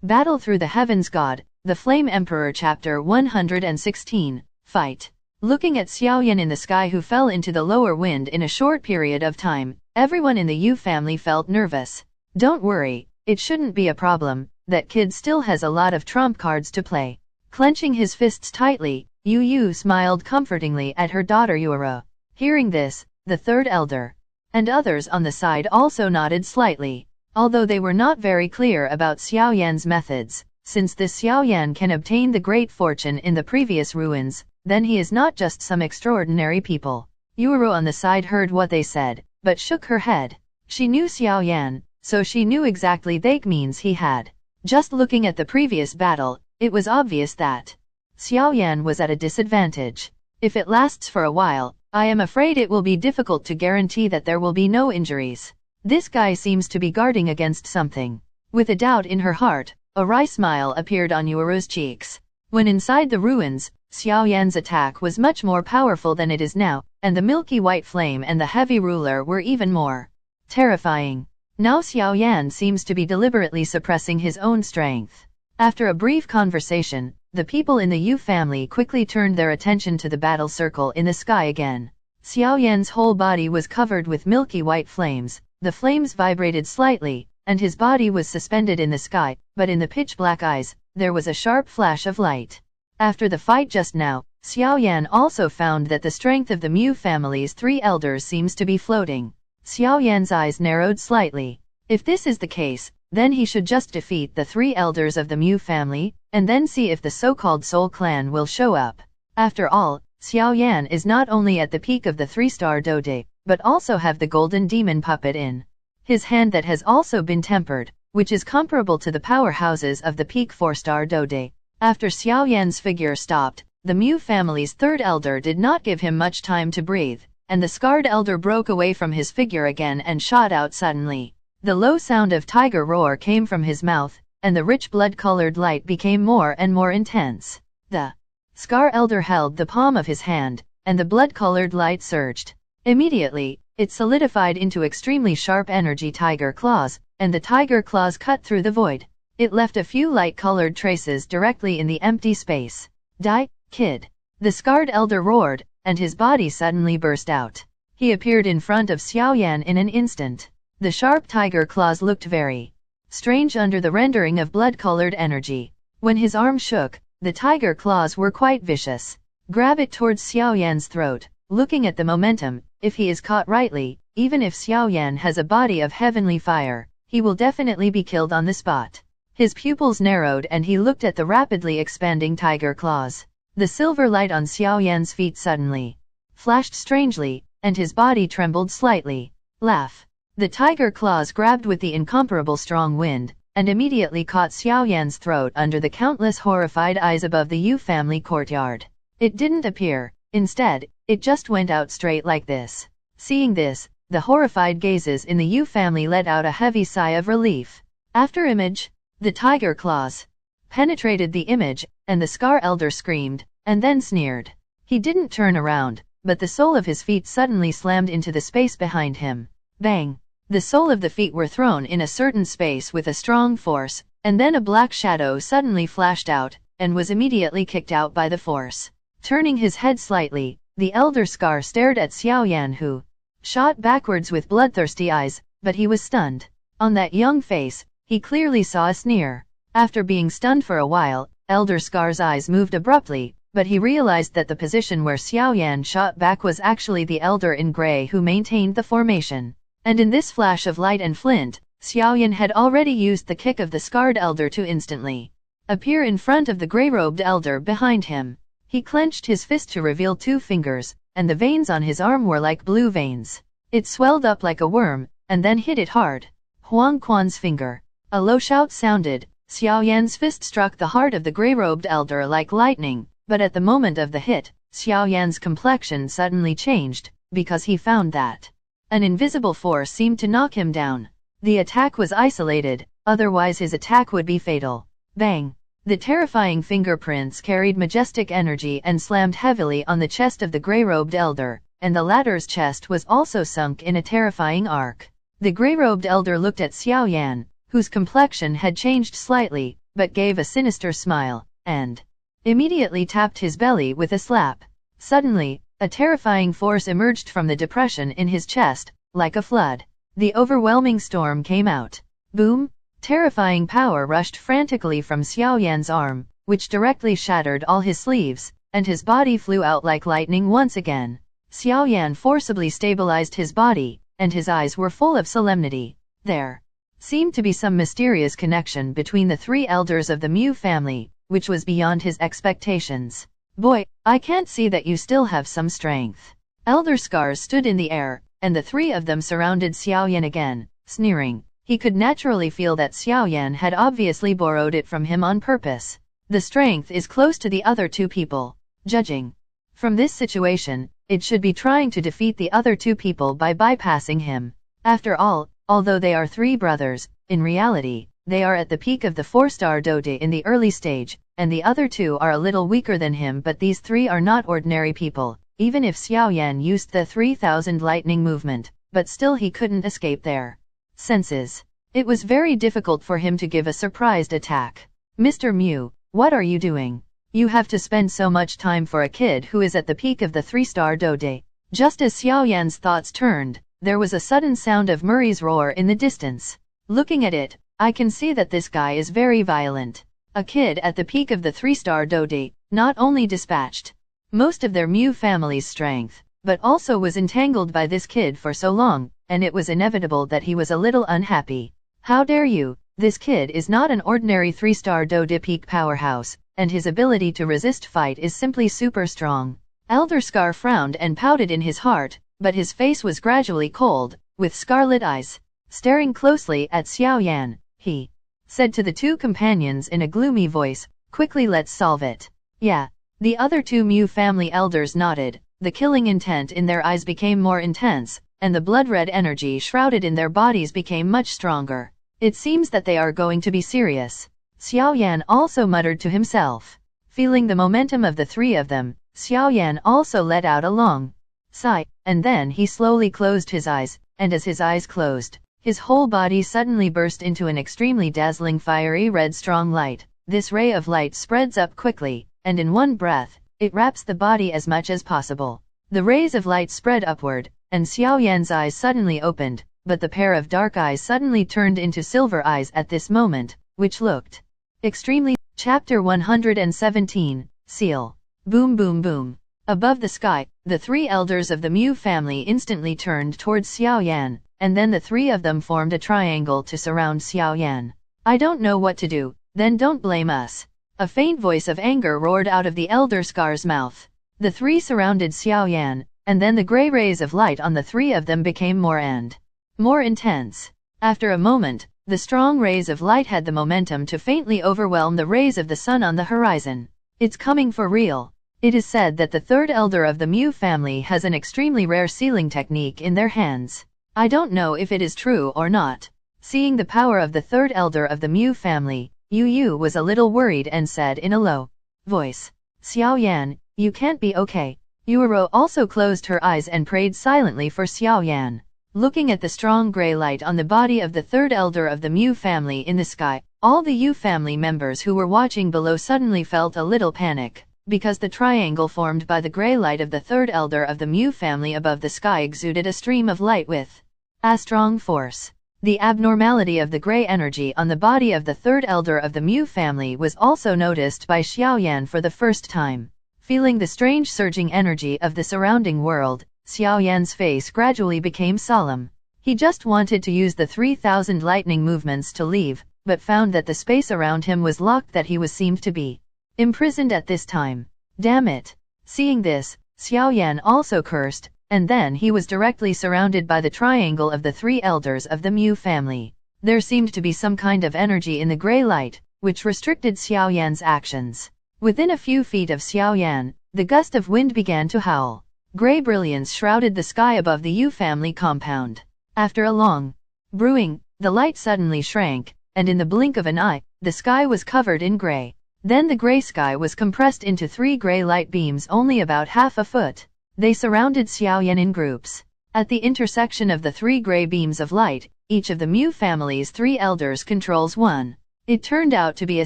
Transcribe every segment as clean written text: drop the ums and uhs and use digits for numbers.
Battle Through the Heavens God, the Flame Emperor Chapter 116, Fight. Looking at Xiaoyan in the sky who fell into the lower wind in a short period of time, everyone in the Yu family felt nervous. Don't worry, it shouldn't be a problem, that kid still has a lot of trump cards to play. Clenching his fists tightly, Yu smiled comfortingly at her daughter Yuara. Hearing this, the third elder and others on the side also nodded slightly. Although they were not very clear about Xiaoyan's methods, since this Xiaoyan can obtain the great fortune in the previous ruins, then he is not just some extraordinary people. Yuara on the side heard what they said, but shook her head. She knew Xiaoyan, so she knew exactly that means he had. Just looking at the previous battle, it was obvious that Xiaoyan was at a disadvantage. If it lasts for a while, I am afraid it will be difficult to guarantee that there will be no injuries. This guy seems to be guarding against something. With a doubt in her heart, a wry smile appeared on Yuara's cheeks. When inside the ruins, Xiaoyan's attack was much more powerful than it is now, and the milky white flame and the heavy ruler were even more terrifying. Now Xiaoyan seems to be deliberately suppressing his own strength. After a brief conversation, the people in the Yu family quickly turned their attention to the battle circle in the sky again. Xiaoyan's whole body was covered with milky white flames. The flames vibrated slightly, and his body was suspended in the sky, but in the pitch-black eyes, there was a sharp flash of light. After the fight just now, Xiaoyan also found that the strength of the Mu family's three elders seems to be floating. Xiaoyan's eyes narrowed slightly. If this is the case, then he should just defeat the three elders of the Mu family, and then see if the so-called Soul Clan will show up. After all, Xiaoyan is not only at the peak of the 3-star Dode, but also have the golden demon puppet in his hand that has also been tempered, which is comparable to the powerhouses of the peak 4-star Dode. After Xiaoyan's figure stopped, the Mu family's third elder did not give him much time to breathe, and the scarred elder broke away from his figure again and shot out suddenly. The low sound of tiger roar came from his mouth, and the rich blood-colored light became more and more intense. The scar elder held the palm of his hand, and the blood-colored light surged. Immediately, it solidified into extremely sharp energy tiger claws, and the tiger claws cut through the void. It left a few light-colored traces directly in the empty space. Die, kid! The scarred elder roared, and his body suddenly burst out. He appeared in front of Xiaoyan in an instant. The sharp tiger claws looked very strange under the rendering of blood-colored energy. When his arm shook, the tiger claws were quite vicious. Grab it towards Xiaoyan's throat. Looking at the momentum, if he is caught rightly, even if Xiaoyan has a body of heavenly fire, he will definitely be killed on the spot. His pupils narrowed and he looked at the rapidly expanding tiger claws. The silver light on Xiaoyan's feet suddenly flashed strangely, and his body trembled slightly. Laugh. The tiger claws grabbed with the incomparable strong wind, and immediately caught Xiaoyan's throat under the countless horrified eyes above the Yu family courtyard. It didn't appear. Instead, it just went out straight like this. Seeing this, the horrified gazes in the Yu family let out a heavy sigh of relief. After image, the tiger claws penetrated the image, and the scar elder screamed, and then sneered. He didn't turn around, but the sole of his feet suddenly slammed into the space behind him. Bang! The sole of the feet were thrown in a certain space with a strong force, and then a black shadow suddenly flashed out, and was immediately kicked out by the force. Turning his head slightly, the elder scar stared at Xiaoyan who shot backwards with bloodthirsty eyes, but he was stunned. On that young face, he clearly saw a sneer. After being stunned for a while, elder scar's eyes moved abruptly, but he realized that the position where Xiaoyan shot back was actually the elder in gray who maintained the formation. And in this flash of light and flint, Xiaoyan had already used the kick of the scarred elder to instantly appear in front of the gray-robed elder behind him. He clenched his fist to reveal 2 fingers, and the veins on his arm were like blue veins. It swelled up like a worm, and then hit it hard. Huang Quan's finger. A low shout sounded. Xiaoyan's fist struck the heart of the gray-robed elder like lightning, but at the moment of the hit, Xiaoyan's complexion suddenly changed, because he found that an invisible force seemed to knock him down. The attack was isolated, otherwise his attack would be fatal. Bang! The terrifying fingerprints carried majestic energy and slammed heavily on the chest of the gray-robed elder, and the latter's chest was also sunk in a terrifying arc. The gray-robed elder looked at Xiaoyan, whose complexion had changed slightly, but gave a sinister smile, and immediately tapped his belly with a slap. Suddenly, a terrifying force emerged from the depression in his chest, like a flood. The overwhelming storm came out. Boom! Terrifying power rushed frantically from Xiaoyan's arm, which directly shattered all his sleeves, and his body flew out like lightning once again. Xiaoyan forcibly stabilized his body, and his eyes were full of solemnity. There seemed to be some mysterious connection between the three elders of the Mu family, which was beyond his expectations. Boy, I can't see that you still have some strength. Elder Scars stood in the air, and the three of them surrounded Xiaoyan again, sneering. He could naturally feel that Xiaoyan had obviously borrowed it from him on purpose. The strength is close to the other two people. Judging from this situation, it should be trying to defeat the other two people by bypassing him. After all, although they are three brothers, in reality, they are at the peak of the 4-star Dode in the early stage, and the other two are a little weaker than him, but these three are not ordinary people. Even if Xiaoyan used the 3000 lightning movement, but still he couldn't escape their senses. It was very difficult for him to give a surprised attack. Mr. Mu, what are you doing? You have to spend so much time for a kid who is at the peak of the 3-star Dode. Just as Xiaoyan's thoughts turned, there was a sudden sound of Murray's roar in the distance. Looking at it, I can see that this guy is very violent. A kid at the peak of the 3-star Dode, not only dispatched most of their Mu family's strength, but also was entangled by this kid for so long, and it was inevitable that he was a little unhappy. How dare you? This kid is not an ordinary 3-star Dode peak powerhouse, and his ability to resist fight is simply super strong. Elder Scar frowned and pouted in his heart, but his face was gradually cold, with scarlet eyes. Staring closely at Xiaoyan, he said to the two companions in a gloomy voice, "Quickly, let's solve it." Yeah. The other two Mu family elders nodded. The killing intent in their eyes became more intense, and the blood-red energy shrouded in their bodies became much stronger. It seems that they are going to be serious. Xiaoyan also muttered to himself. Feeling the momentum of the three of them, Xiaoyan also let out a long sigh, and then he slowly closed his eyes, and as his eyes closed, his whole body suddenly burst into an extremely dazzling fiery red strong light. This ray of light spreads up quickly, and in one breath, it wraps the body as much as possible. The rays of light spread upward, and Xiaoyan's eyes suddenly opened, but the pair of dark eyes suddenly turned into silver eyes at this moment, which looked extremely. Chapter 117, Seal. Boom boom boom. Above the sky, the three elders of the Mu family instantly turned towards Xiaoyan, and then the three of them formed a triangle to surround Xiaoyan. I don't know what to do, then don't blame us. A faint voice of anger roared out of the Elder Scar's mouth. The three surrounded Xiaoyan, and then the gray rays of light on the three of them became more and more intense. After a moment, the strong rays of light had the momentum to faintly overwhelm the rays of the sun on the horizon. It's coming for real. It is said that the third elder of the Mu family has an extremely rare sealing technique in their hands. I don't know if it is true or not. Seeing the power of the third elder of the Mu family, Yu was a little worried and said in a low voice, "Xiaoyan, you can't be okay." Yuero also closed her eyes and prayed silently for Xiaoyan. Looking at the strong gray light on the body of the third elder of the Mu family in the sky, all the Yu family members who were watching below suddenly felt a little panic, because the triangle formed by the gray light of the third elder of the Mu family above the sky exuded a stream of light with a strong force. The abnormality of the gray energy on the body of the third elder of the Mu family was also noticed by Xiaoyan for the first time. Feeling the strange surging energy of the surrounding world, Xiaoyan's face gradually became solemn. He just wanted to use the 3000 lightning movements to leave, but found that the space around him was locked, that he seemed to be imprisoned at this time. Damn it! Seeing this, Xiaoyan also cursed, and then he was directly surrounded by the triangle of the three elders of the Mu family. There seemed to be some kind of energy in the gray light, which restricted Xiaoyan's actions. Within a few feet of Xiaoyan, the gust of wind began to howl. Gray brilliance shrouded the sky above the Yu family compound. After a long brewing, the light suddenly shrank, and in the blink of an eye, the sky was covered in gray. Then the gray sky was compressed into three gray light beams only about half a foot. They surrounded Xiaoyan in groups. At the intersection of the three gray beams of light, each of the Mu family's three elders controls one It turned out to be a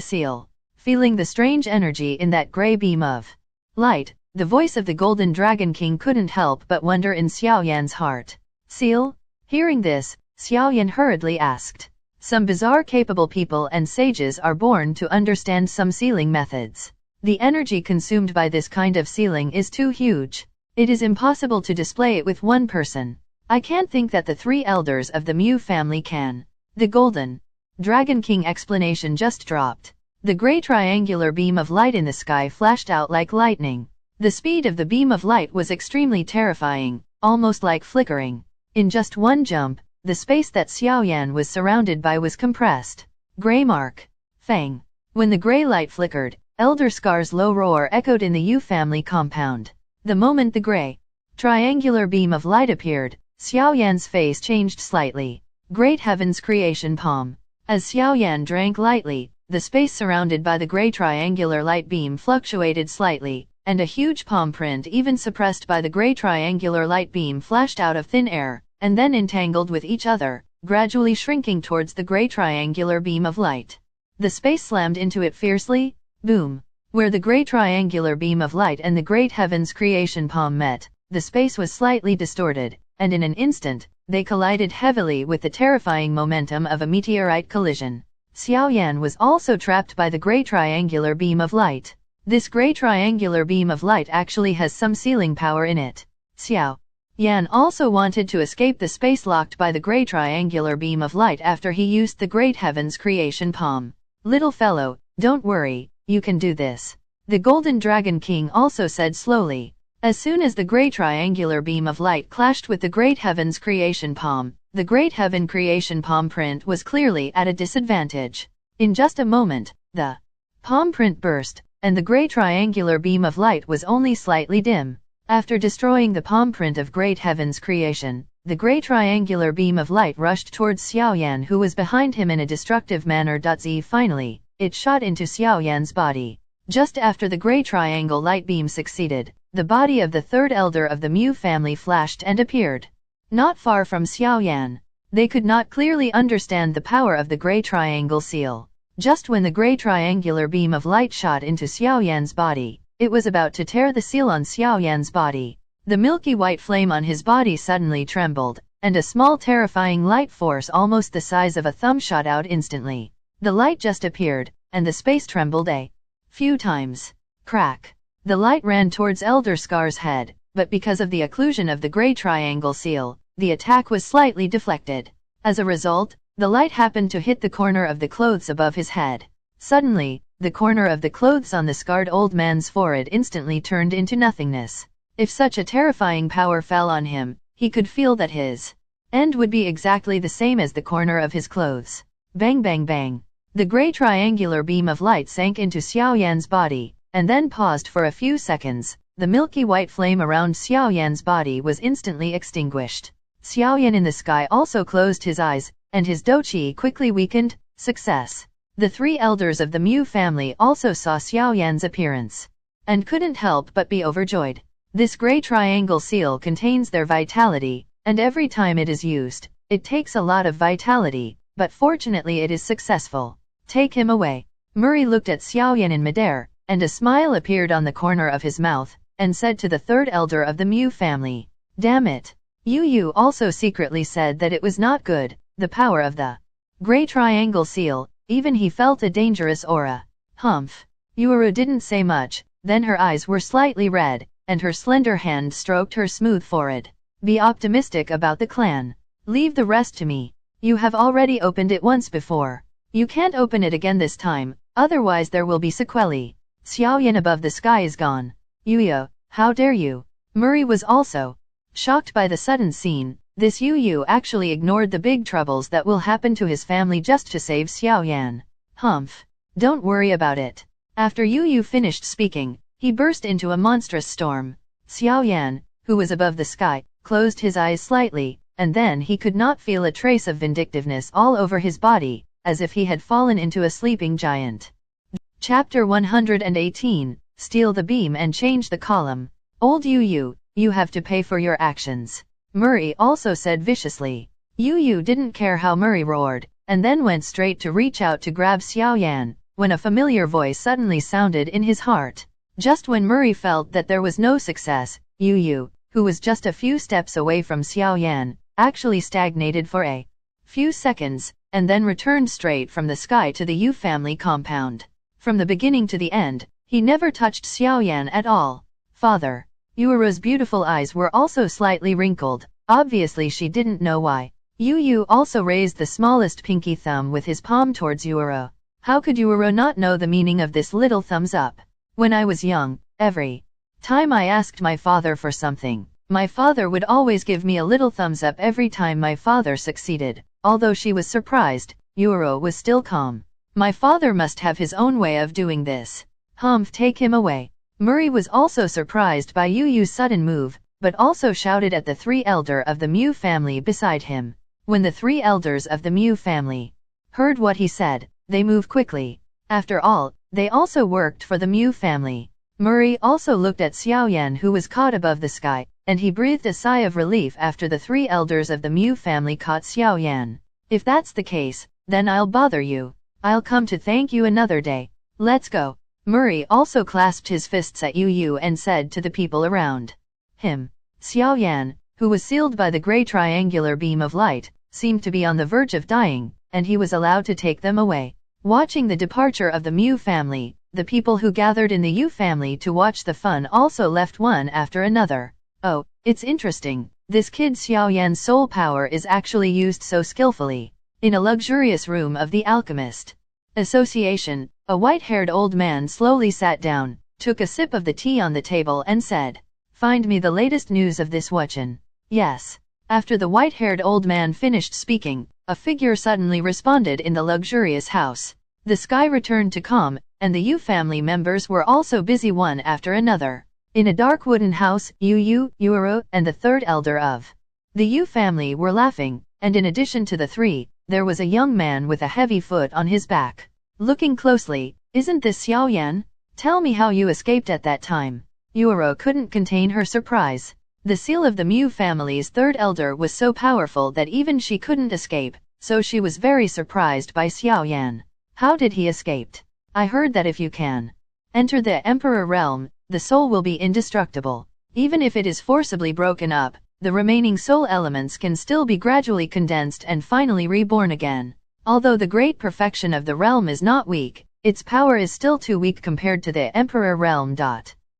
seal. Feeling the strange energy in that gray beam of light, the voice of the Golden Dragon King couldn't help but wonder in Xiaoyan's heart. Seal? Hearing this, Xiaoyan hurriedly asked. Some bizarre capable people and sages are born to understand some sealing methods. The energy consumed by this kind of sealing is too huge. It is impossible to display it with one person. I can't think that the 3 elders of the Mu family can. The Golden Dragon King explanation just dropped. The gray triangular beam of light in the sky flashed out like lightning. The speed of the beam of light was extremely terrifying, almost like flickering. In just one jump, the space that Xiaoyan was surrounded by was compressed. Gray mark. Fang. When the gray light flickered, Elder Scar's low roar echoed in the Yu family compound. The moment the gray triangular beam of light appeared, Xiaoyan's face changed slightly. Great Heaven's creation palm. As Xiaoyan drank lightly, the space surrounded by the gray triangular light beam fluctuated slightly, and a huge palm print even suppressed by the gray triangular light beam flashed out of thin air, and then entangled with each other, gradually shrinking towards the gray triangular beam of light. The space slammed into it fiercely. Boom! Where the gray triangular beam of light and the Great Heaven's creation palm met, the space was slightly distorted, and in an instant, they collided heavily with the terrifying momentum of a meteorite collision. Xiaoyan was also trapped by the gray triangular beam of light. This gray triangular beam of light actually has some sealing power in it. Xiaoyan also wanted to escape the space locked by the gray triangular beam of light after he used the Great Heaven's creation palm. Little fellow, don't worry, you can do this. The Golden Dragon King also said slowly. As soon as the gray triangular beam of light clashed with the Great Heaven's creation palm, the Great Heaven creation palm print was clearly at a disadvantage. In just a moment, the palm print burst, and the gray triangular beam of light was only slightly dim. After destroying the palm print of Great Heaven's creation, the gray triangular beam of light rushed towards Xiaoyan, who was behind him in a destructive manner. Finally, it shot into Xiaoyan's body. Just after the gray triangle light beam succeeded, the body of the 3rd elder of the Mu family flashed and appeared. Not far from Xiaoyan. They could not clearly understand the power of the gray triangle seal. Just when the gray triangular beam of light shot into Xiaoyan's body, it was about to tear the seal on Xiaoyan's body. The milky white flame on his body suddenly trembled, and a small terrifying light force almost the size of a thumb shot out instantly. The light just appeared, and the space trembled a few times. Crack. The light ran towards Elder Scar's head, but because of the occlusion of the gray triangle seal, the attack was slightly deflected. As a result, the light happened to hit the corner of the clothes above his head. Suddenly, the corner of the clothes on the scarred old man's forehead instantly turned into nothingness. If such a terrifying power fell on him, he could feel that his end would be exactly the same as the corner of his clothes. Bang bang bang. The gray triangular beam of light sank into Xiaoyan's body, and then paused for a few seconds. The milky white flame around Xiaoyan's body was instantly extinguished. Xiaoyan in the sky also closed his eyes, and his douqi quickly weakened. Success. The 3 elders of the Mu family also saw Xiaoyan's appearance, and couldn't help but be overjoyed. This gray triangle seal contains their vitality, and every time it is used, it takes a lot of vitality, but fortunately it is successful. Take him away. Murray looked at Xiaoyan in midair, and a smile appeared on the corner of his mouth, and said to the 3rd elder of the Mu family, "Damn it." Yu also secretly said that it was not good, the power of the gray triangle seal, even he felt a dangerous aura. Humph. Yuru didn't say much, then her eyes were slightly red, and her slender hand stroked her smooth forehead. Be optimistic about the clan. Leave the rest to me. You have already opened it once before. You can't open it again this time, otherwise there will be sequelae. Xiaoyan above the sky is gone. Yuyo, how dare you? Murray was also shocked by the sudden scene. This Yu actually ignored the big troubles that will happen to his family just to save Xiaoyan. Humph. Don't worry about it. After Yu finished speaking, he burst into a monstrous storm. Xiaoyan, who was above the sky, closed his eyes slightly, and then he could not feel a trace of vindictiveness all over his body, as if he had fallen into a sleeping giant. Chapter 118, Steal the Beam and Change the Column. Old Yu, you have to pay for your actions. Murray also said viciously. Yu didn't care how Murray roared, and then went straight to reach out to grab Xiaoyan, when a familiar voice suddenly sounded in his heart. Just when Murray felt that there was no success, Yu, who was just a few steps away from Xiaoyan, actually stagnated for a few seconds, and then returned straight from the sky to the Yu family compound. From the beginning to the end, he never touched Xiaoyan at all. Father. Yuuro's beautiful eyes were also slightly wrinkled. Obviously she didn't know why. Yu also raised the smallest pinky thumb with his palm towards Yuuro. How could Yuuro not know the meaning of this little thumbs up? When I was young, every time I asked my father for something, my father would always give me a little thumbs up every time my father succeeded. Although she was surprised, Yuuro was still calm. My father must have his own way of doing this. Humph, take him away. Murray was also surprised by Yu's sudden move, but also shouted at the three elder of the Mew family beside him. When the three elders of the Mew family heard what he said, they moved quickly. After all, they also worked for the Mew family. Murray also looked at Xiaoyan, who was caught above the sky, and he breathed a sigh of relief after the three elders of the Mew family caught Xiaoyan. If that's the case, then I'll bother you. I'll come to thank you another day. Let's go. Murray also clasped his fists at Yu and said to the people around him. Xiaoyan, who was sealed by the grey triangular beam of light, seemed to be on the verge of dying, and he was allowed to take them away. Watching the departure of the Mew family, the people who gathered in the Yu family to watch the fun also left one after another. Oh, it's interesting. This kid Xiaoyan's soul power is actually used so skillfully. In a luxurious room of the Alchemist Association, a white-haired old man slowly sat down, took a sip of the tea on the table and said, "Find me the latest news of this Wuchen." Yes. After the white-haired old man finished speaking, a figure suddenly responded in the luxurious house. The sky returned to calm, and the Yu family members were also busy one after another. In a dark wooden house, Yu, Yuuro, and the third elder of the Yu family were laughing, and in addition to the three, there was a young man with a heavy foot on his back. Looking closely, isn't this Xiaoyan? Tell me how you escaped at that time. Yuuro couldn't contain her surprise. The seal of the Mew family's third elder was so powerful that even she couldn't escape, so she was very surprised by Xiaoyan. How did he escape? I heard that if you can enter the Emperor realm, the soul will be indestructible. Even if it is forcibly broken up, the remaining soul elements can still be gradually condensed and finally reborn again. Although the great perfection of the realm is not weak, its power is still too weak compared to the Emperor realm.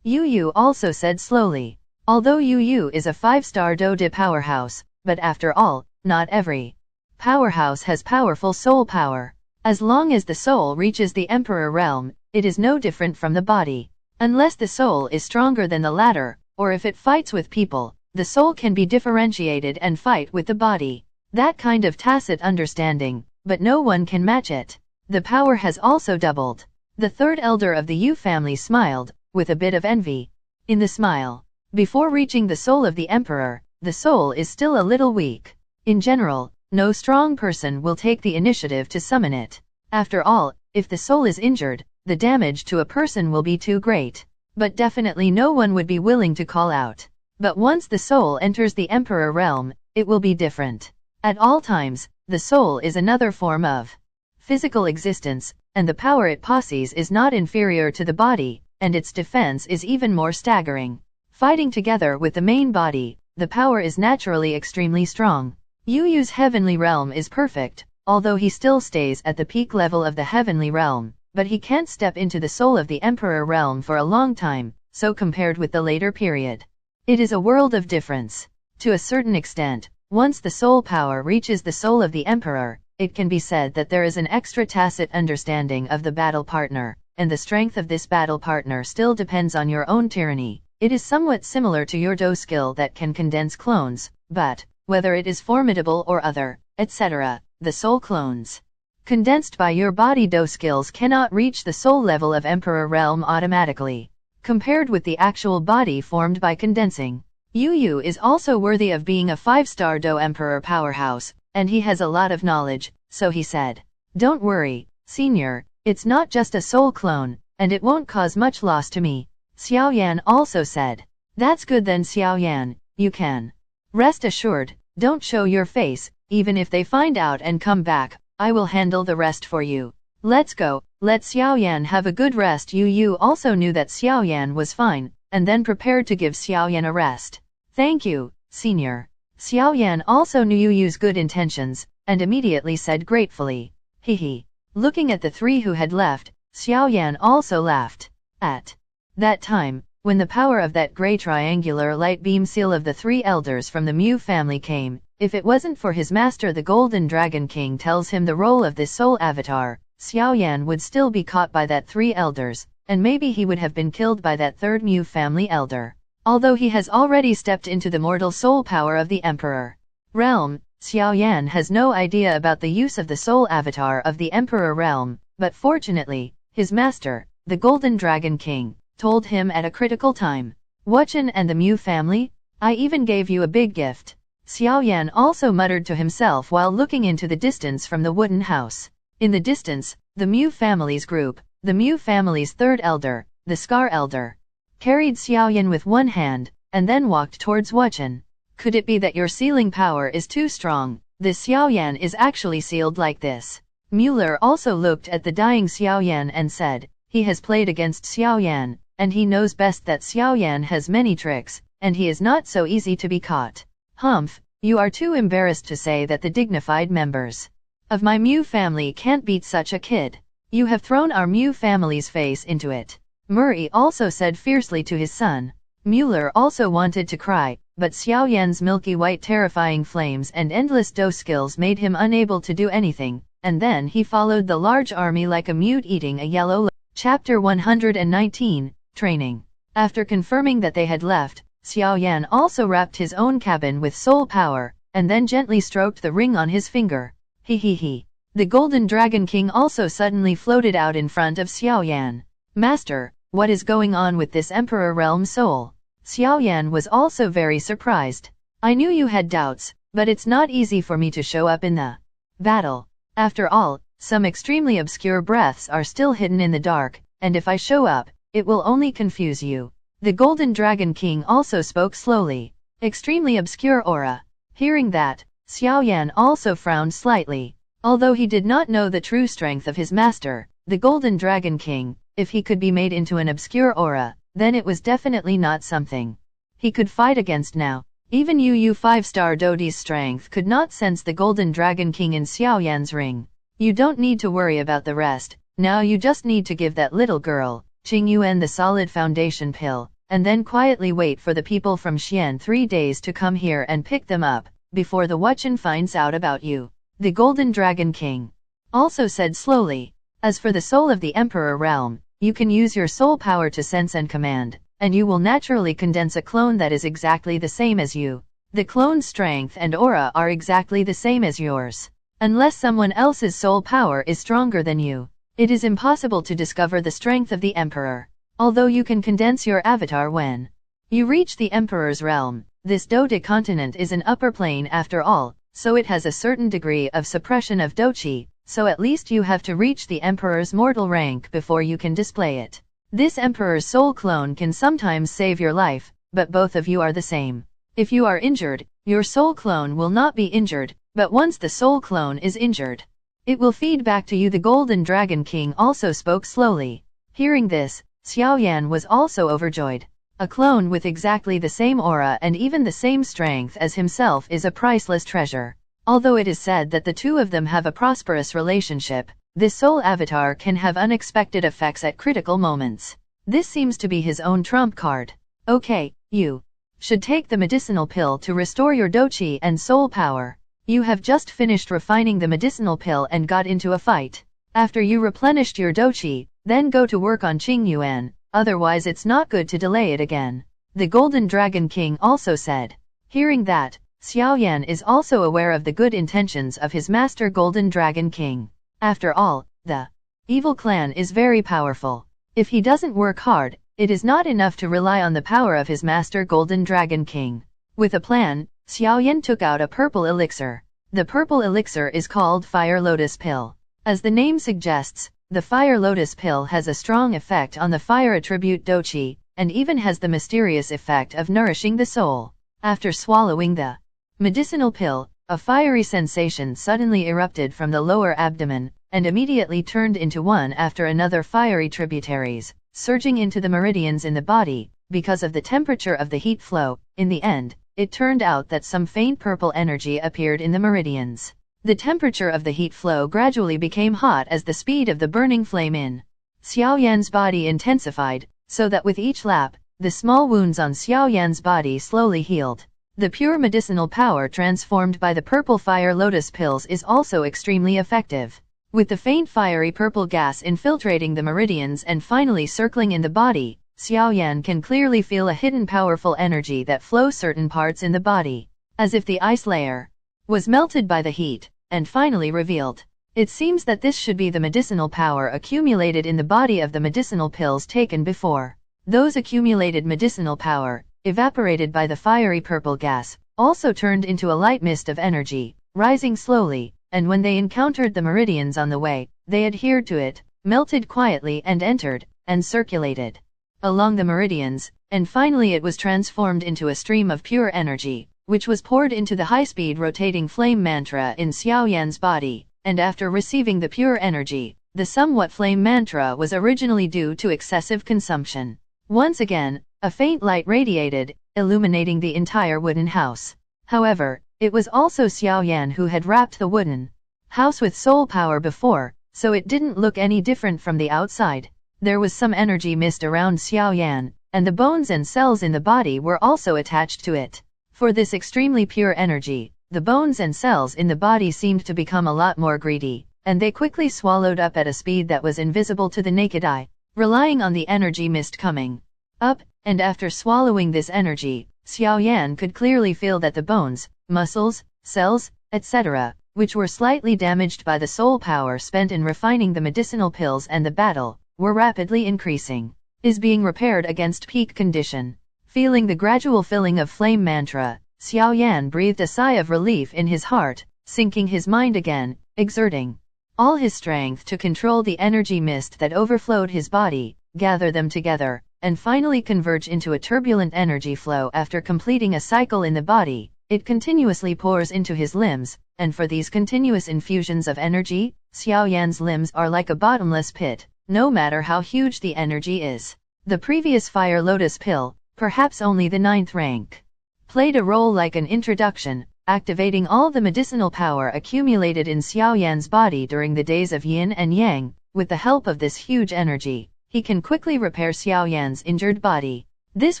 Yu also said slowly. Although Yu is a 5-star Do-De powerhouse, but after all, not every powerhouse has powerful soul power. As long as the soul reaches the Emperor realm, it is no different from the body. Unless the soul is stronger than the latter, or if it fights with people, the soul can be differentiated and fight with the body. That kind of tacit understanding, but no one can match it. The power has also doubled. The third elder of the Yu family smiled, with a bit of envy in the smile. Before reaching the soul of the Emperor, the soul is still a little weak. In general, no strong person will take the initiative to summon it. After all, if the soul is injured, the damage to a person will be too great. But definitely no one would be willing to call out. But once the soul enters the Emperor realm, it will be different. At all times, the soul is another form of physical existence, and the power it possesses is not inferior to the body, and its defense is even more staggering. Fighting together with the main body, the power is naturally extremely strong. Yu's heavenly realm is perfect, although he still stays at the peak level of the heavenly realm, but he can't step into the soul of the Emperor realm for a long time, so compared with the later period, it is a world of difference. To a certain extent, once the soul power reaches the soul of the Emperor, it can be said that there is an extra tacit understanding of the battle partner, and the strength of this battle partner still depends on your own tyranny. It is somewhat similar to your Do skill that can condense clones, but, whether it is formidable or other, etc., the soul clones condensed by your body Do skills cannot reach the soul level of Emperor realm automatically, compared with the actual body formed by condensing. Yu is also worthy of being a 5-star Do Emperor powerhouse, and he has a lot of knowledge, so he said. Don't worry, senior, it's not just a soul clone, and it won't cause much loss to me. Xiaoyan also said. That's good then Xiaoyan, you can rest assured, don't show your face, even if they find out and come back, I will handle the rest for you. Let's go, let Xiaoyan have a good rest. Yu also knew that Xiaoyan was fine, and then prepared to give Xiaoyan a rest. Thank you, senior. Xiaoyan also knew Yu's good intentions, and immediately said gratefully, Hehe. Looking at the three who had left, Xiaoyan also laughed. At that time, when the power of that grey triangular light beam seal of the three elders from the Mu family came, if it wasn't for his master the Golden Dragon King tells him the role of this soul avatar, Xiaoyan would still be caught by that three elders, and maybe he would have been killed by that third Mu family elder. Although he has already stepped into the mortal soul power of the Emperor realm, Xiaoyan has no idea about the use of the soul avatar of the Emperor realm, but fortunately, his master, the Golden Dragon King, told him at a critical time. Wuchen and the Mu family? I even gave you a big gift. Xiaoyan also muttered to himself while looking into the distance from the wooden house. In the distance, the Mu family's group, the Mu family's third elder, the Scar elder, carried Xiaoyan with one hand, and then walked towards Wuchen. Could it be that your sealing power is too strong? This Xiaoyan is actually sealed like this. Mueller also looked at the dying Xiaoyan and said, he has played against Xiaoyan, and he knows best that Xiaoyan has many tricks, and he is not so easy to be caught. Humph, you are too embarrassed to say that the dignified members of my Mu family can't beat such a kid. You have thrown our Mu family's face into it. Murray also said fiercely to his son. Mueller also wanted to cry, but Xiaoyan's milky white terrifying flames and endless dough skills made him unable to do anything, and then he followed the large army like a mute eating a yellow. Chapter 119, Training. After confirming that they had left, Xiaoyan also wrapped his own cabin with soul power, and then gently stroked the ring on his finger. He. The Golden Dragon King also suddenly floated out in front of Xiaoyan. Master, what is going on with this Emperor Realm soul? Xiaoyan was also very surprised. I knew you had doubts, but it's not easy for me to show up in the battle. After all, some extremely obscure breaths are still hidden in the dark, and if I show up, it will only confuse you. The Golden Dragon King also spoke slowly. Extremely obscure aura. Hearing that, Xiaoyan also frowned slightly. Although he did not know the true strength of his master, the Golden Dragon King, if he could be made into an obscure aura, then it was definitely not something he could fight against now. Even Yu 5-star Dodi's strength could not sense the Golden Dragon King in Xiaoyan's ring. You don't need to worry about the rest, now you just need to give that little girl, Qingyuan, the solid foundation pill, and then quietly wait for the people from Xian 3 days to come here and pick them up, before the Wuchen finds out about you. The Golden Dragon King also said slowly. As for the soul of the Emperor realm, you can use your soul power to sense and command, and you will naturally condense a clone that is exactly the same as you. The clone's strength and aura are exactly the same as yours. Unless someone else's soul power is stronger than you, it is impossible to discover the strength of the Emperor. Although you can condense your avatar when you reach the Emperor's realm, this Dota continent is an upper plane after all, so it has a certain degree of suppression of Doqi, so at least you have to reach the Emperor's mortal rank before you can display it. This Emperor's soul clone can sometimes save your life, but both of you are the same. If you are injured, your soul clone will not be injured, but once the soul clone is injured, it will feed back to you. The Golden Dragon King also spoke slowly. Hearing this, Xiaoyan was also overjoyed. A clone with exactly the same aura and even the same strength as himself is a priceless treasure. Although it is said that the two of them have a prosperous relationship, this soul avatar can have unexpected effects at critical moments. This seems to be his own trump card. Okay, you should take the medicinal pill to restore your Doqi and soul power. You have just finished refining the medicinal pill and got into a fight. After you replenished your Doqi, then go to work on Qingyuan, otherwise it's not good to delay it again. The Golden Dragon King also said. Hearing that, Xiaoyan is also aware of the good intentions of his master Golden Dragon King. After all, the evil clan is very powerful. If he doesn't work hard, it is not enough to rely on the power of his master Golden Dragon King. With a plan, Xiaoyan took out a purple elixir. The purple elixir is called Fire Lotus Pill. As the name suggests, the Fire Lotus Pill has a strong effect on the fire attribute Doqi, and even has the mysterious effect of nourishing the soul. After swallowing the medicinal pill, a fiery sensation suddenly erupted from the lower abdomen, and immediately turned into one after another fiery tributaries, surging into the meridians in the body. Because of the temperature of the heat flow, in the end, it turned out that some faint purple energy appeared in the meridians. The temperature of the heat flow gradually became hot as the speed of the burning flame in Xiaoyan's body intensified, so that with each lap, the small wounds on Xiaoyan's body slowly healed. The pure medicinal power transformed by the purple fire lotus pills is also extremely effective. With the faint fiery purple gas infiltrating the meridians and finally circling in the body, Xiaoyan can clearly feel a hidden powerful energy that flows certain parts in the body, as if the ice layer was melted by the heat, and finally revealed. It seems that this should be the medicinal power accumulated in the body of the medicinal pills taken before. Those accumulated medicinal power, evaporated by the fiery purple gas, also turned into a light mist of energy, rising slowly, and when they encountered the meridians on the way, they adhered to it, melted quietly and entered, and circulated along the meridians, and finally it was transformed into a stream of pure energy, which was poured into the high-speed rotating flame mantra in Xiaoyan's body, and after receiving the pure energy, the somewhat flame mantra was originally due to excessive consumption. Once again, a faint light radiated, illuminating the entire wooden house. However, it was also Xiaoyan who had wrapped the wooden house with soul power before, so it didn't look any different from the outside. There was some energy mist around Xiaoyan, and the bones and cells in the body were also attached to it. For this extremely pure energy, the bones and cells in the body seemed to become a lot more greedy, and they quickly swallowed up at a speed that was invisible to the naked eye, relying on the energy mist coming up, and after swallowing this energy, Xiaoyan could clearly feel that the bones, muscles, cells, etc., which were slightly damaged by the soul power spent in refining the medicinal pills and the battle, were rapidly increasing, is being repaired against peak condition. Feeling the gradual filling of flame mantra, Xiaoyan breathed a sigh of relief in his heart, sinking his mind again, exerting all his strength to control the energy mist that overflowed his body, gather them together, and finally converge into a turbulent energy flow. After completing a cycle in the body, it continuously pours into his limbs, and for these continuous infusions of energy, Xiaoyan's limbs are like a bottomless pit, no matter how huge the energy is. The previous fire lotus pill, perhaps only the 9th rank, played a role like an introduction, activating all the medicinal power accumulated in Xiaoyan's body during the days of yin and yang. With the help of this huge energy, he can quickly repair Xiaoyan's injured body. This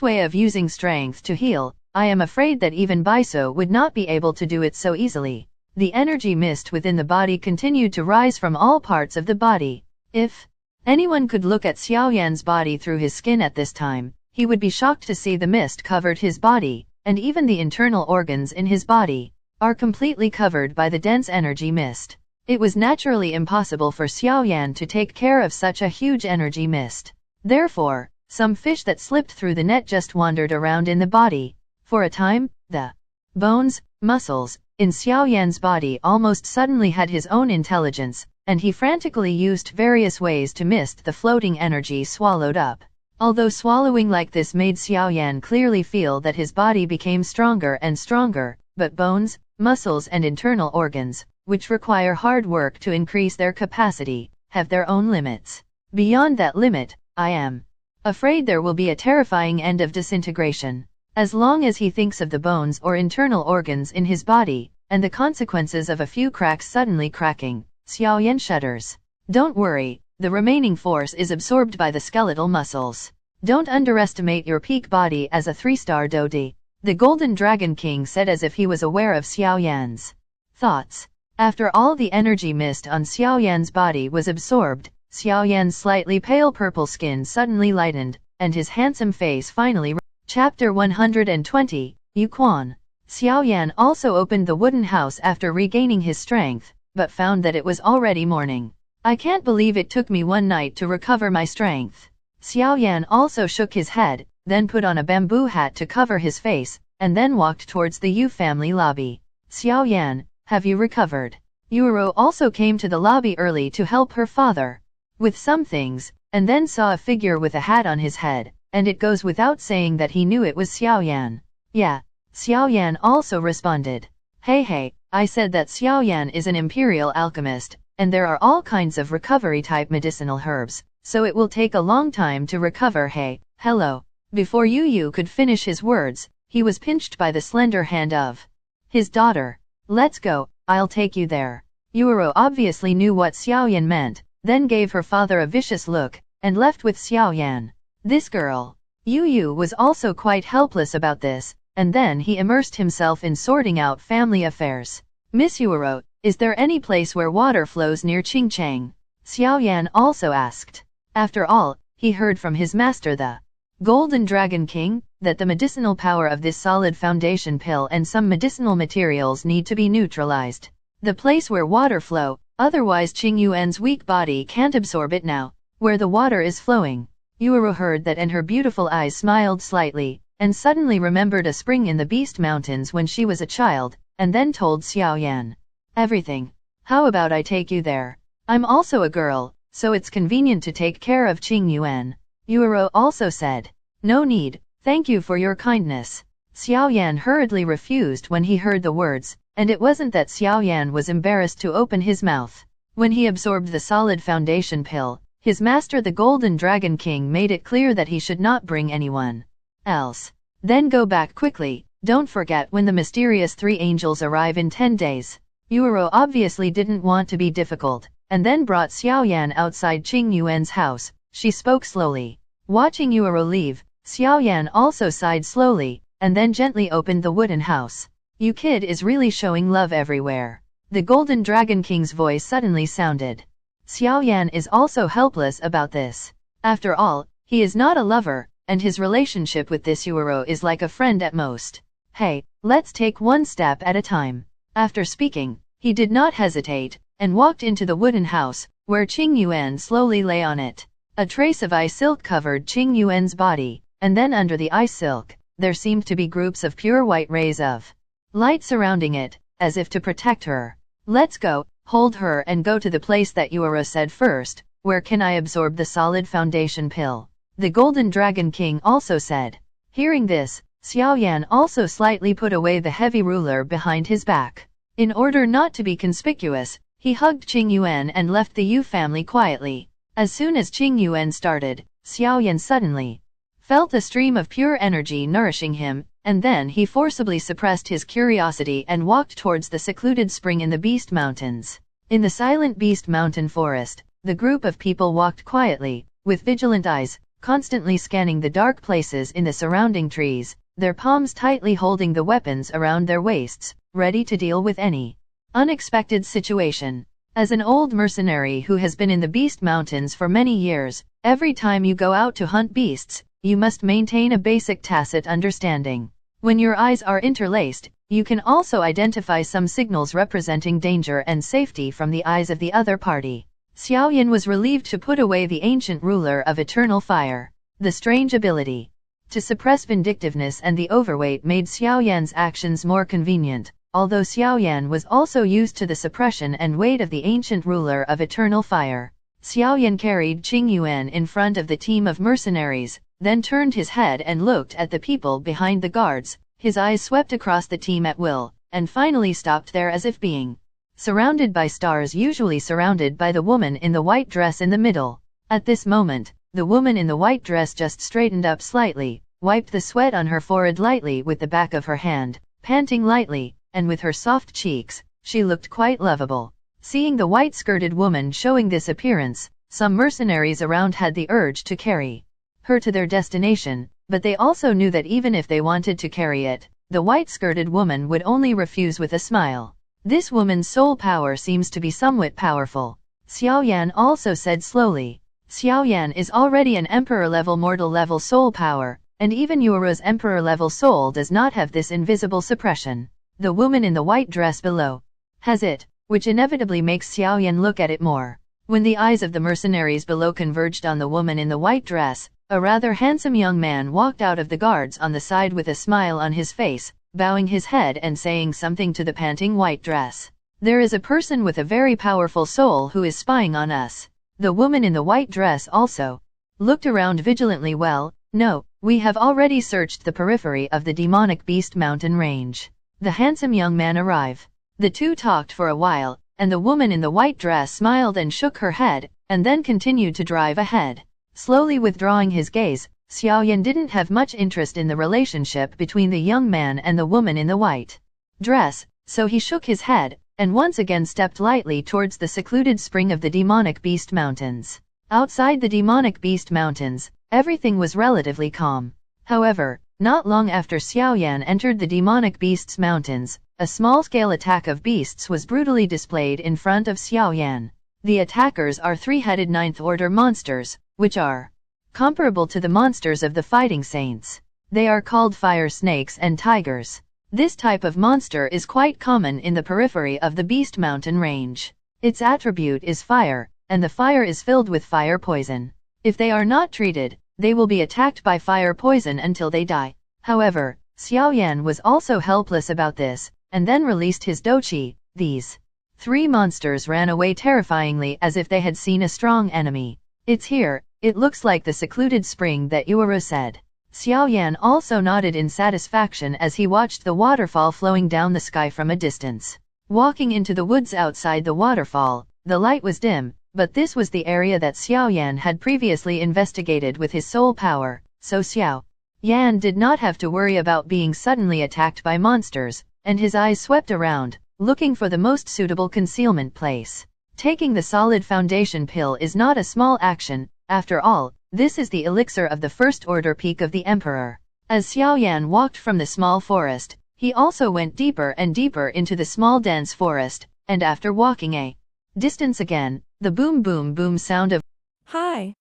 way of using strength to heal, I am afraid that even Baiso would not be able to do it so easily. The energy mist within the body continued to rise from all parts of the body. If anyone could look at Xiaoyan's body through his skin at this time, he would be shocked to see the mist covered his body, and even the internal organs in his body are completely covered by the dense energy mist. It was naturally impossible for Xiaoyan to take care of such a huge energy mist. Therefore, some fish that slipped through the net just wandered around in the body. For a time, the bones, muscles, in Xiaoyan's body almost suddenly had his own intelligence, and he frantically used various ways to mist the floating energy swallowed up. Although swallowing like this made Xiaoyan clearly feel that his body became stronger and stronger, but bones, muscles and internal organs, which require hard work to increase their capacity, have their own limits. Beyond that limit, I am afraid there will be a terrifying end of disintegration. As long as he thinks of the bones or internal organs in his body, and the consequences of a few cracks suddenly cracking, Xiaoyan shudders. Don't worry, the remaining force is absorbed by the skeletal muscles. Don't underestimate your peak body as a 3-star Dodi, the Golden Dragon King said as if he was aware of Xiaoyan's thoughts. After all the energy mist on Xiaoyan's body was absorbed, Xiaoyan's slightly pale purple skin suddenly lightened, and his handsome face finally Chapter 120, Yuquan. Xiaoyan also opened the wooden house after regaining his strength, but found that it was already morning. I can't believe it took me one night to recover my strength. Xiaoyan also shook his head, then put on a bamboo hat to cover his face, and then walked towards the Yu family lobby. Xiaoyan, have you recovered? Yuro also came to the lobby early to help her father with some things, and then saw a figure with a hat on his head, and it goes without saying that he knew it was Xiaoyan. Yeah, Xiaoyan also responded. Hey, I said that Xiaoyan is an imperial alchemist, and there are all kinds of recovery-type medicinal herbs, so it will take a long time to recover. Hey, hello. Before Yu could finish his words, he was pinched by the slender hand of his daughter. Let's go, I'll take you there. Yuero obviously knew what Xiaoyan meant, then gave her father a vicious look, and left with Xiaoyan. This girl. Yu was also quite helpless about this, and then he immersed himself in sorting out family affairs. Miss Yuero, is there any place where water flows near Qingchang? Xiaoyan also asked. After all, he heard from his master the Golden Dragon King, that the medicinal power of this solid foundation pill and some medicinal materials need to be neutralized. The place where water flow, otherwise Qingyuan's weak body can't absorb it now, where the water is flowing. Yuero heard that and her beautiful eyes smiled slightly, and suddenly remembered a spring in the Beast Mountains when she was a child, and then told Xiaoyan. Everything. How about I take you there? I'm also a girl, so it's convenient to take care of Qingyuan. Yuero also said. No need, thank you for your kindness. Xiaoyan hurriedly refused when he heard the words, and it wasn't that Xiaoyan was embarrassed to open his mouth. When he absorbed the solid foundation pill, his master the Golden Dragon King made it clear that he should not bring anyone else. Then go back quickly, don't forget when the mysterious 3 angels arrive in 10 days. Yuero obviously didn't want to be difficult, and then brought Xiaoyan outside Qingyuan's house. She spoke slowly. Watching Yuero leave, Xiaoyan also sighed slowly, and then gently opened the wooden house. You kid is really showing love everywhere. The Golden Dragon King's voice suddenly sounded. Xiaoyan is also helpless about this. After all, he is not a lover, and his relationship with this Yuero is like a friend at most. Hey, let's take one step at a time. After speaking, he did not hesitate, and walked into the wooden house, where Qingyuan slowly lay on it. A trace of ice silk covered Qingyuan's body, and then under the ice silk, there seemed to be groups of pure white rays of light surrounding it, as if to protect her. Let's go, hold her and go to the place that Yuero said first. Where can I absorb the solid foundation pill? The Golden Dragon King also said. Hearing this, Xiaoyan also slightly put away the heavy ruler behind his back. In order not to be conspicuous, he hugged Qingyuan and left the Yu family quietly. As soon as Qingyuan started, Xiaoyan suddenly felt a stream of pure energy nourishing him, and then he forcibly suppressed his curiosity and walked towards the secluded spring in the Beast Mountains. In the silent Beast Mountain forest, the group of people walked quietly, with vigilant eyes, constantly scanning the dark places in the surrounding trees, their palms tightly holding the weapons around their waists, ready to deal with any unexpected situation. As an old mercenary who has been in the Beast Mountains for many years, every time you go out to hunt beasts, you must maintain a basic tacit understanding. When your eyes are interlaced, you can also identify some signals representing danger and safety from the eyes of the other party. Xiaoyan was relieved to put away the ancient ruler of eternal fire. The strange ability to suppress vindictiveness and the overweight made Xiaoyan's actions more convenient, although Xiaoyan was also used to the suppression and weight of the ancient ruler of eternal fire. Xiaoyan carried Qingyuan in front of the team of mercenaries, then turned his head and looked at the people behind the guards. His eyes swept across the team at will, and finally stopped there as if being surrounded by stars, usually surrounded by the woman in the white dress in the middle. At this moment, the woman in the white dress just straightened up slightly, wiped the sweat on her forehead lightly with the back of her hand, panting lightly, and with her soft cheeks, she looked quite lovable. Seeing the white-skirted woman showing this appearance, some mercenaries around had the urge to carry her to their destination, but they also knew that even if they wanted to carry it, the white-skirted woman would only refuse with a smile. This woman's soul power seems to be somewhat powerful. Xiaoyan also said slowly. Xiaoyan is already an emperor-level mortal-level soul power, and even Yuero's emperor-level soul does not have this invisible suppression. The woman in the white dress below has it, which inevitably makes Xiaoyan look at it more. When the eyes of the mercenaries below converged on the woman in the white dress, a rather handsome young man walked out of the guards on the side with a smile on his face, bowing his head and saying something to the panting white dress. There is a person with a very powerful soul who is spying on us. The woman in the white dress also looked around vigilantly. Well, no, we have already searched the periphery of the demonic Beast Mountain range. The handsome young man arrived. The two talked for a while, and the woman in the white dress smiled and shook her head, and then continued to drive ahead. Slowly withdrawing his gaze, Xiaoyan didn't have much interest in the relationship between the young man and the woman in the white dress, so he shook his head, and once again stepped lightly towards the secluded spring of the demonic beast mountains. Outside the demonic beast mountains, everything was relatively calm. However, not long after Xiaoyan entered the demonic beasts mountains, a small-scale attack of beasts was brutally displayed in front of Xiaoyan. The attackers are three-headed ninth-order monsters, which are comparable to the monsters of the fighting saints. They are called fire snakes and tigers. This type of monster is quite common in the periphery of the Beast Mountain range. Its attribute is fire, and the fire is filled with fire poison. If they are not treated, they will be attacked by fire poison until they die. However, Xiaoyan was also helpless about this, and then released his douqi. These three monsters ran away terrifyingly as if they had seen a strong enemy. It's here, it looks like the secluded spring that Yuuru said. Xiaoyan also nodded in satisfaction as he watched the waterfall flowing down the sky from a distance. Walking into the woods outside the waterfall, the light was dim, but this was the area that Xiaoyan had previously investigated with his soul power, so Xiaoyan did not have to worry about being suddenly attacked by monsters, and his eyes swept around, looking for the most suitable concealment place. Taking the solid foundation pill is not a small action, after all. This is the elixir of the first order peak of the Emperor. As Xiaoyan walked from the small forest, he also went deeper and deeper into the small dense forest, and after walking a distance again, the boom boom boom sound of Hi!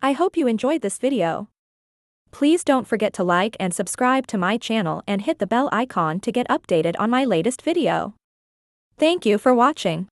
I hope you enjoyed this video. Please don't forget to like and subscribe to my channel and hit the bell icon to get updated on my latest video. Thank you for watching.